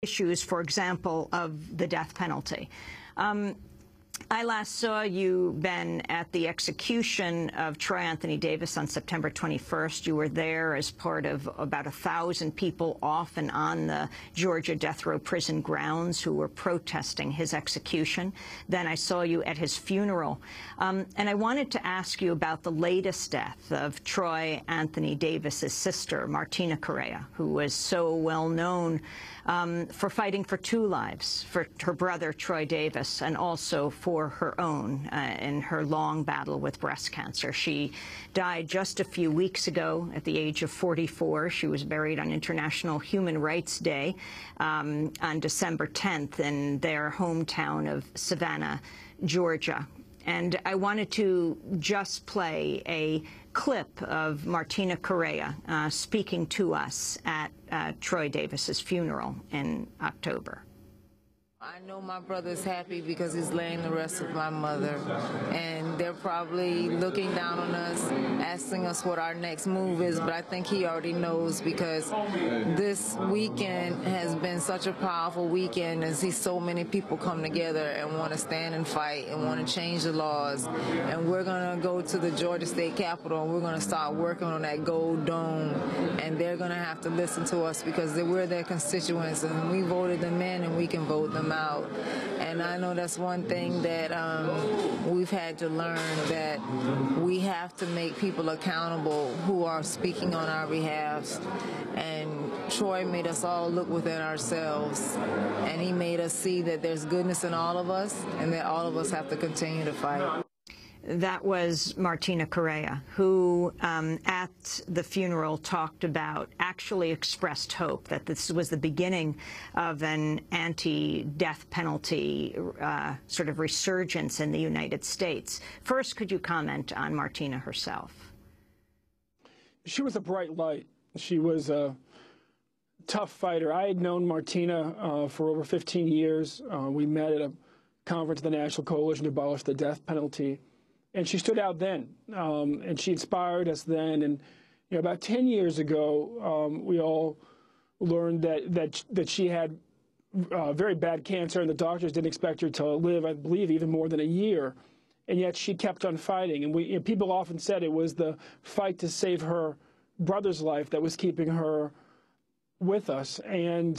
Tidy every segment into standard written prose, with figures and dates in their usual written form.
issues, for example, of the death penalty. I last saw you, Ben, at the execution of Troy Anthony Davis on September 21st. You were there as part of about 1,000 people off and on the Georgia death row prison grounds who were protesting his execution. Then I saw you at his funeral. And I wanted to ask you about the latest death of Troy Anthony Davis's sister, Martina Correia, who was so well known for fighting for 2 lives, for her brother, Troy Davis, and also for her own in her long battle with breast cancer. She died just a few weeks ago at the age of 44. She was buried on International Human Rights Day on December 10th in their hometown of Savannah, Georgia. And I wanted to just play a clip of Martina Correia speaking to us at Troy Davis's funeral in October. I know my brother's happy because he's laying the rest of my mother, and they're probably looking down on us, asking us what our next move is, but I think he already knows because this weekend has been such a powerful weekend and see so many people come together and want to stand and fight and want to change the laws. And we're going to go to the Georgia State Capitol and we're going to start working on that gold dome, and they're going to have to listen to us because we're their constituents and we voted them in and we can vote them out. And I know that's one thing that we've had to learn, that we have to make people accountable who are speaking on our behalf. And Troy made us all look within ourselves, and he made us see that there's goodness in all of us and that all of us have to continue to fight. That was Martina Correia, who at the funeral talked about, actually expressed hope that this was the beginning of an anti-death penalty sort of resurgence in the United States. First, could you comment on Martina herself? She was a bright light. She was a tough fighter. I had known Martina for over 15 years. We met at a conference of the National Coalition to Abolish the Death Penalty. And she stood out then, and she inspired us then. And about 10 years ago, we all learned that she had very bad cancer, and the doctors didn't expect her to live, I believe, even more than a year. And yet she kept on fighting. And people often said it was the fight to save her brother's life that was keeping her with us. And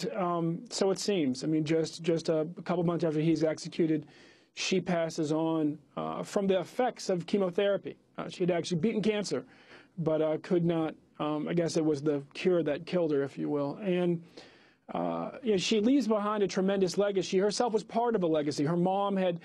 so it seems. I mean, just a couple months after he's executed, she passes on from the effects of chemotherapy. She had actually beaten cancer, but could not, I guess it was the cure that killed her, if you will. And she leaves behind a tremendous legacy. She herself was part of a legacy. Her mom had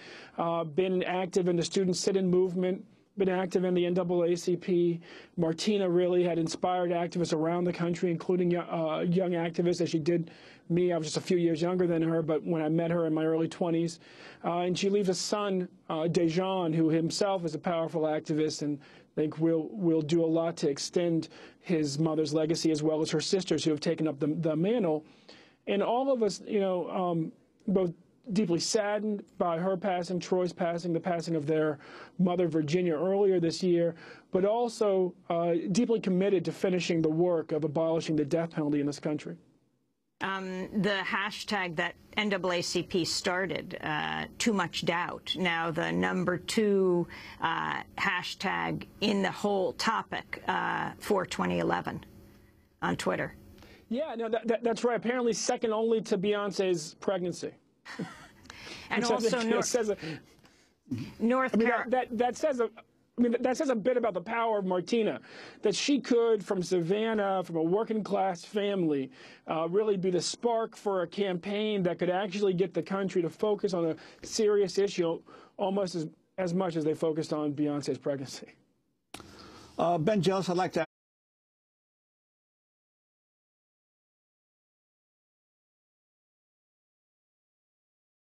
been active in the student sit-in movement, been active in the NAACP. Martina really had inspired activists around the country, including young activists, as she did me. I was just a few years younger than her, but when I met her in my early 20s. And she leaves a son, Dejan, who himself is a powerful activist, and I think will do a lot to extend his mother's legacy, as well as her sisters who have taken up the mantle. And all of us, both deeply saddened by her passing, Troy's passing, the passing of their mother, Virginia, earlier this year, but also deeply committed to finishing the work of abolishing the death penalty in this country. The hashtag that NAACP started, Too Much Doubt, now the #2 hashtag in the whole topic for 2011 on Twitter. Yeah, no, that's right. Apparently second only to Beyonce's pregnancy. And also North Carolina. That says a bit about the power of Martina, that she could, from Savannah, from a working-class family, really be the spark for a campaign that could actually get the country to focus on a serious issue almost as much as they focused on Beyonce's pregnancy. Ben Jealous, I'd like to